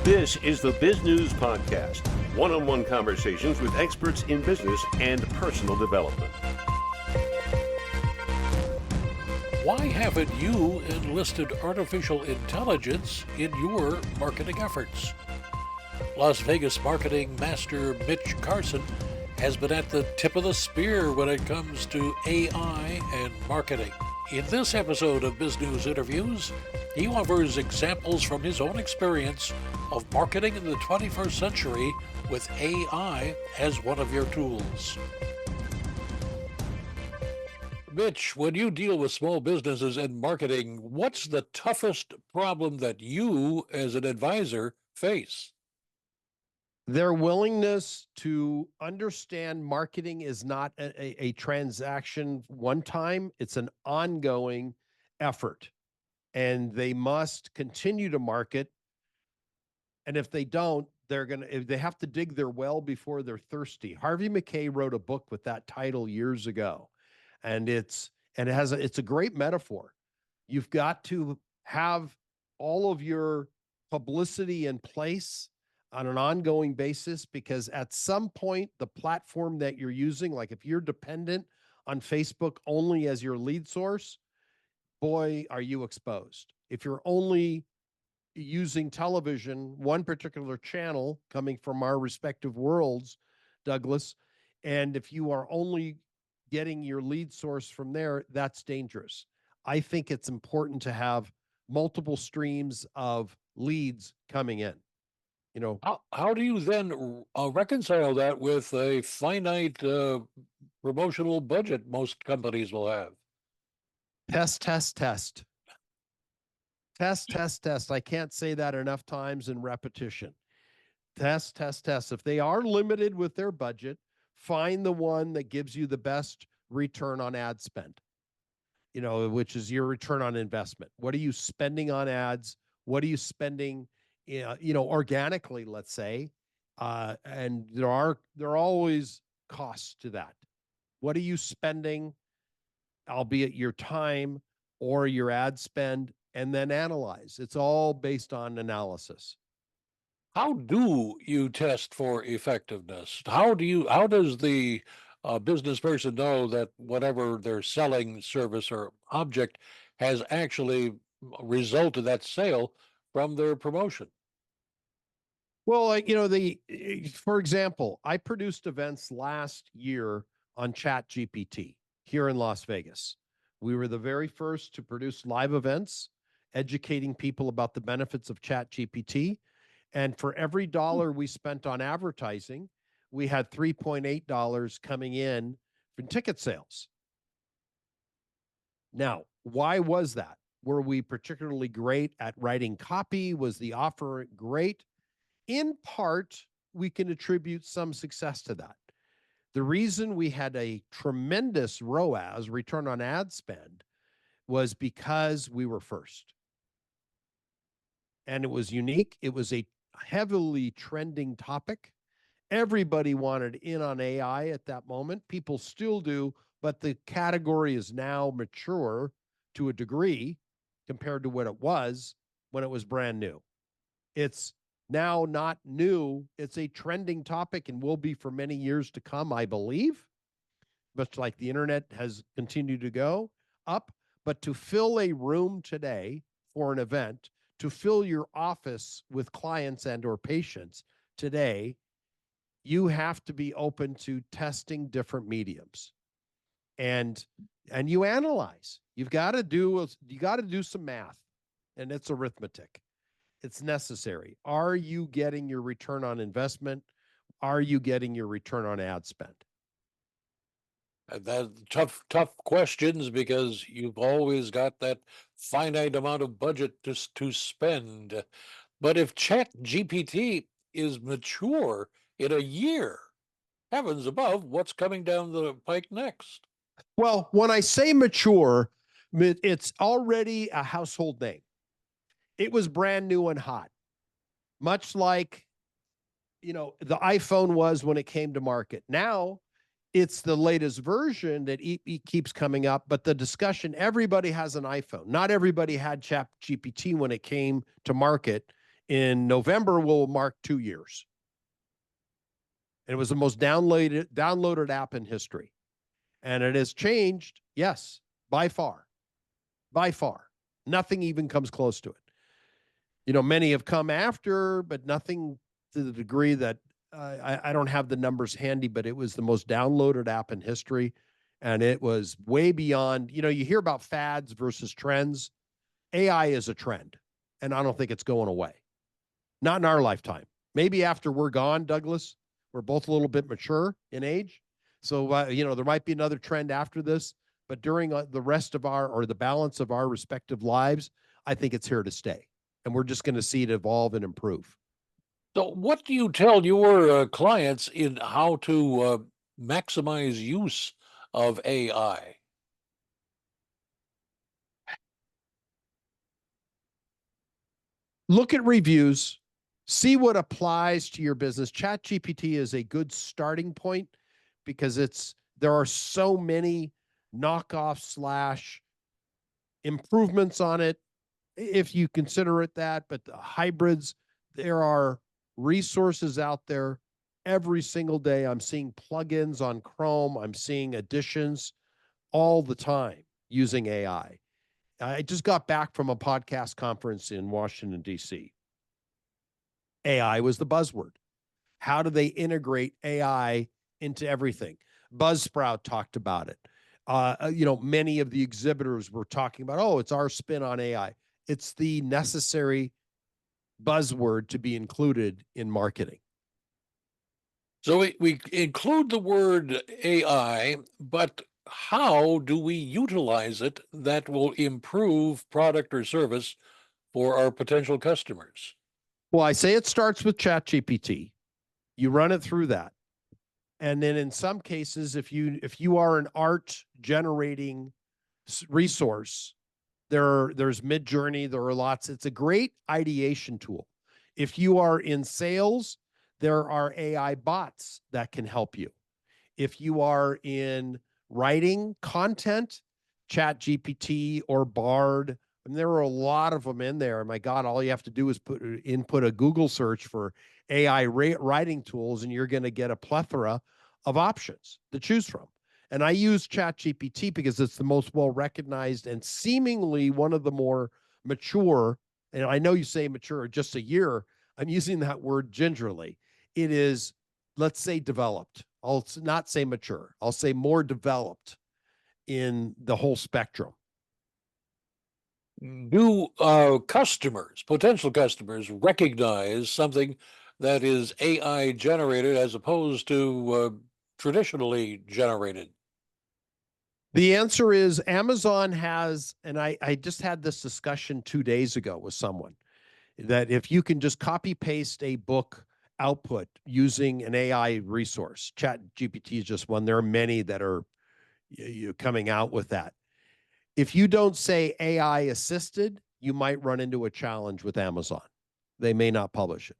This is the Biz News Podcast, one-on-one conversations with experts in business and personal development. Why haven't you enlisted artificial intelligence in your marketing efforts? Las Vegas marketing master Mitch Carson has been at the tip of the spear when it comes to AI and marketing. In this episode of Bizgnus Interviews, he offers examples from his own experience of marketing in the 21st century with AI as one of your tools. Mitch, when you deal with small businesses and marketing, what's the toughest problem that you as an advisor face? Their willingness to understand marketing is not a transaction one time, it's an ongoing effort. And they must continue to market. And if they don't, they have to dig their well before they're thirsty. Harvey Mackay wrote a book with that title years ago. And it's a great metaphor. You've got to have all of your publicity in place on an ongoing basis, because at some point, the platform that you're using, like if you're dependent on Facebook only as your lead source, boy, are you exposed. If you're only using television, one particular channel coming from our respective worlds, Douglas, and if you are only getting your lead source from there, that's dangerous. I think it's important to have multiple streams of leads coming in. You know, How do you then reconcile that with a finite promotional budget most companies will have? test. I can't say that enough times in repetition. Test. If they are limited with their budget, find the one that gives you the best return on ad spend, which is your return on investment. What are you spending on ads? What are you spending, organically, let's say? And there are always costs to that. What are you spending, albeit your time or your ad spend, and then analyze. It's all based on analysis. How do you test for effectiveness? How does the business person know that whatever they're selling, service or object, has actually resulted that sale from their promotion? Well, for example, I produced events last year on ChatGPT here in Las Vegas. We were the very first to produce live events, educating people about the benefits of ChatGPT. And for every dollar we spent on advertising, we had $3.8 coming in from ticket sales. Now, why was that? Were we particularly great at writing copy? Was the offer great? In part, we can attribute some success to that. The reason we had a tremendous ROAS, return on ad spend, was because we were first. And it was unique. It was a heavily trending topic. Everybody wanted in on AI at that moment. People still do, but the category is now mature to a degree compared to what it was when it was brand new. It's now not new. It's a trending topic and will be for many years to come, I believe, much like the internet has continued to go up. But to fill a room today for an event, to fill your office with clients and or patients today, you have to be open to testing different mediums. And you analyze. You got to do some math, and it's arithmetic. It's necessary. Are you getting your return on investment? Are you getting your return on ad spend? That tough questions, because you've always got that finite amount of budget to spend. But if ChatGPT is mature in a year, heavens above, what's coming down the pike next? Well, when I say mature, it's already a household name. It was brand new and hot, much like, the iPhone was when it came to market. Now, it's the latest version that keeps coming up, but the discussion, everybody has an iPhone. Not everybody had ChatGPT when it came to market In November, will mark 2 years. And it was the most downloaded app in history. And it has changed, yes, by far. By far. Nothing even comes close to it. Many have come after, but nothing to the degree that I don't have the numbers handy, but it was the most downloaded app in history. And it was way beyond, you hear about fads versus trends. AI is a trend, and I don't think it's going away. Not in our lifetime. Maybe after we're gone, Douglas, we're both a little bit mature in age. So, there might be another trend after this, but during the rest of the balance of our respective lives, I think it's here to stay. And we're just going to see it evolve and improve. So, what do you tell your clients in how to maximize use of AI? Look at reviews, see what applies to your business. ChatGPT is a good starting point because there are so many knockoff / improvements on it, if you consider it that, but the hybrids, there are resources out there every single day. I'm seeing plugins on Chrome. I'm seeing additions all the time using AI. I just got back from a podcast conference in Washington, D.C. AI was the buzzword. How do they integrate AI into everything? Buzzsprout talked about it. Many of the exhibitors were talking about, oh, it's our spin on AI. It's the necessary buzzword to be included in marketing. So we include the word AI, but how do we utilize it that will improve product or service for our potential customers? Well, I say it starts with ChatGPT. You run it through that. And then in some cases, if you are an art generating resource, there's Midjourney, there are lots. It's a great ideation tool. If you are in sales, there are AI bots that can help you. If you are in writing content, ChatGPT or Bard, and there are a lot of them in there. My God, all you have to do is input a Google search for AI writing tools, and you're going to get a plethora of options to choose from. And I use ChatGPT because it's the most well-recognized and seemingly one of the more mature, and I know you say mature just a year. I'm using that word gingerly. It is, let's say, developed. I'll not say mature. I'll say more developed in the whole spectrum. Do potential customers, recognize something that is AI generated as opposed to traditionally generated? The answer is Amazon has, and I just had this discussion 2 days ago with someone, that if you can just copy paste a book output using an AI resource, ChatGPT is just one. There are many that are coming out with that. If you don't say AI assisted, you might run into a challenge with Amazon. They may not publish it.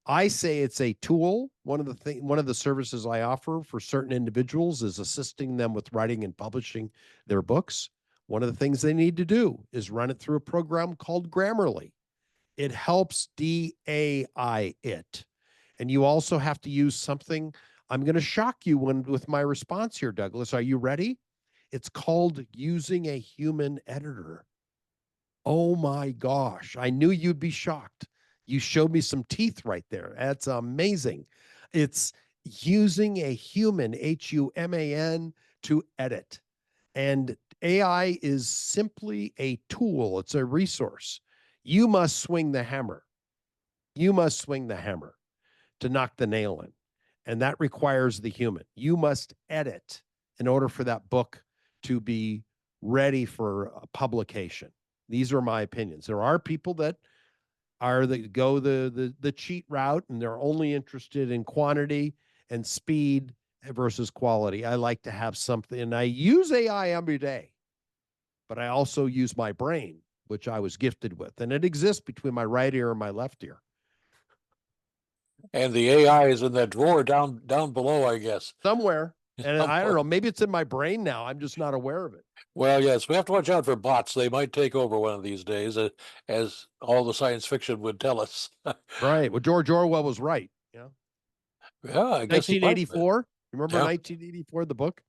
I say it's a tool. One of the services I offer for certain individuals is assisting them with writing and publishing their books. One of the things they need to do is run it through a program called Grammarly. It helps DAI it. And you also have to use something. I'm going to shock you with my response here, Douglas. Are you ready? It's called using a human editor. Oh my gosh. I knew you'd be shocked. You showed me some teeth right there. That's amazing. It's using a human, HUMAN, to edit. And AI is simply a tool. It's a resource. You must swing the hammer. You must swing the hammer to knock the nail in. And that requires the human. You must edit in order for that book to be ready for publication. These are my opinions. There are people that go the cheat route, and they're only interested in quantity and speed versus quality. I like to have something, and I use AI every day, but I also use my brain, which I was gifted with, and it exists between my right ear and my left ear. And the AI is in that drawer down below, I guess. Somewhere. And I don't know, maybe it's in my brain now. I'm just not aware of it. Well, yes, we have to watch out for bots. They might take over one of these days, as all the science fiction would tell us. Right. Well, George Orwell was right. Yeah. Yeah, I guess he might be. 1984. Remember Yeah, 1984, the book?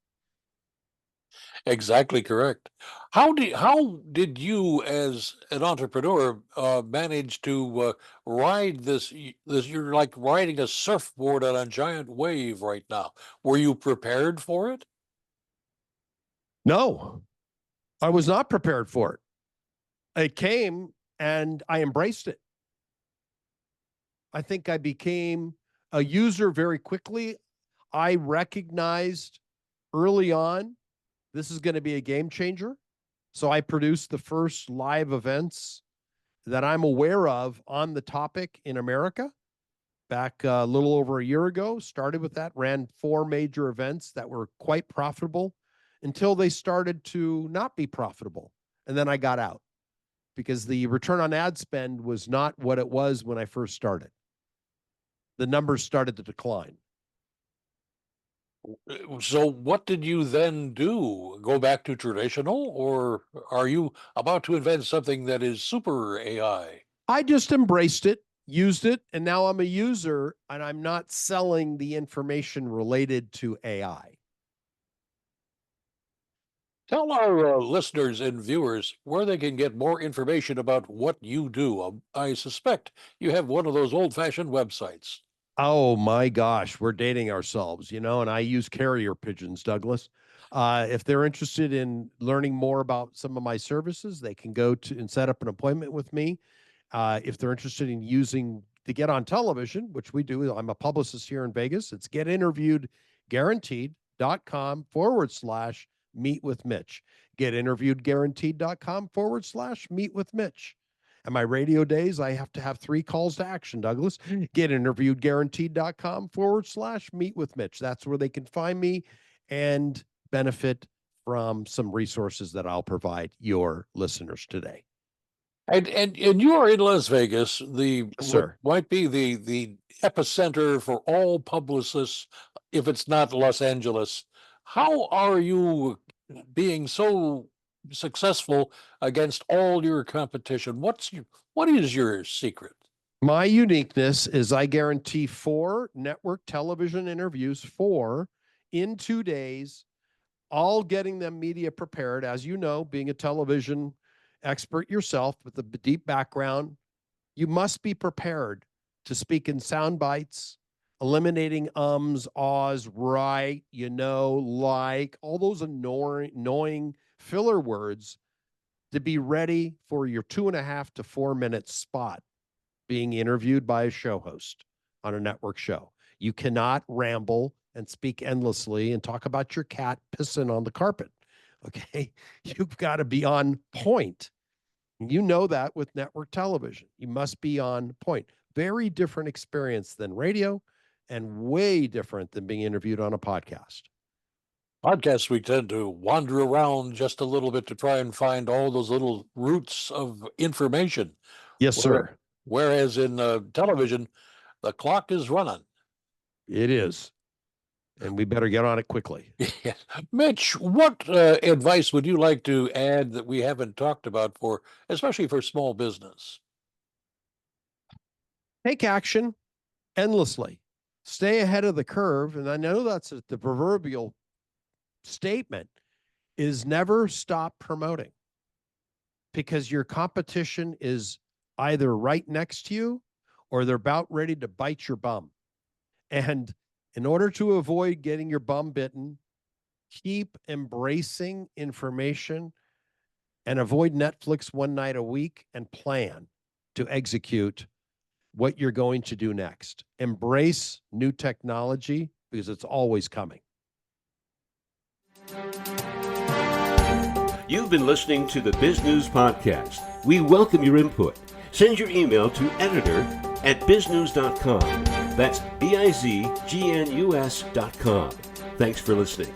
exactly correct. How did you, as an entrepreneur, manage to ride this? You're like riding a surfboard on a giant wave right now. Were you prepared for it? No, I was not prepared for it. It came and I embraced it. I think I became a user very quickly. I recognized early on this is going to be a game changer. So I produced the first live events that I'm aware of on the topic in America back a little over a year ago. Started with that, ran 4 major events that were quite profitable until they started to not be profitable. And then I got out because the return on ad spend was not what it was when I first started. The numbers started to decline. So what did you then do? Go back to traditional, or are you about to invent something that is super AI? I just embraced it, used it, and now I'm a user and I'm not selling the information related to AI. Tell our listeners and viewers where they can get more information about what you do. I suspect you have one of those old-fashioned websites. Oh my gosh, we're dating ourselves, and I use carrier pigeons, Douglas. If they're interested in learning more about some of my services, they can go to and set up an appointment with me. If they're interested in using to get on television, which we do, I'm a publicist here in Vegas. It's getinterviewedguaranteed.com/meet with Mitch. Getinterviewedguaranteed.com/meet with Mitch. And my radio days, I have to have 3 calls to action, Douglas. Getinterviewedguaranteed.com/meet with Mitch. That's where they can find me and benefit from some resources that I'll provide your listeners today. And you are in Las Vegas, Yes, what sir. might be the epicenter for all publicists, if it's not Los Angeles. How are you being so successful against all your competition? What is your secret? My uniqueness is I guarantee 4 network television interviews, 4 in 2 days, all getting them media prepared. As you know, being a television expert yourself with a deep background, you must be prepared to speak in sound bites, eliminating ums, ahs, right, like, all those annoying filler words to be ready for your 2.5 to 4 minute spot being interviewed by a show host on a network show. You cannot ramble and speak endlessly and talk about your cat pissing on the carpet. Okay. You've got to be on point. You know that with network television. You must be on point. Very different experience than radio and way different than being interviewed on a podcast. Podcasts, we tend to wander around just a little bit to try and find all those little roots of information. Yes, sir. Whereas in television, the clock is running. It is. And we better get on it quickly. Yes. Mitch, what advice would you like to add that we haven't talked about especially for small business? Take action endlessly. Stay ahead of the curve. And I know that's the proverbial statement is never stop promoting, because your competition is either right next to you or they're about ready to bite your bum. And in order to avoid getting your bum bitten, keep embracing information and avoid Netflix one night a week and plan to execute what you're going to do next. Embrace new technology because it's always coming. You've been listening to the Biz News Podcast. We welcome your input. Send your email to editor@bizgnus.com. That's BIZGNUS.com. Thanks for listening.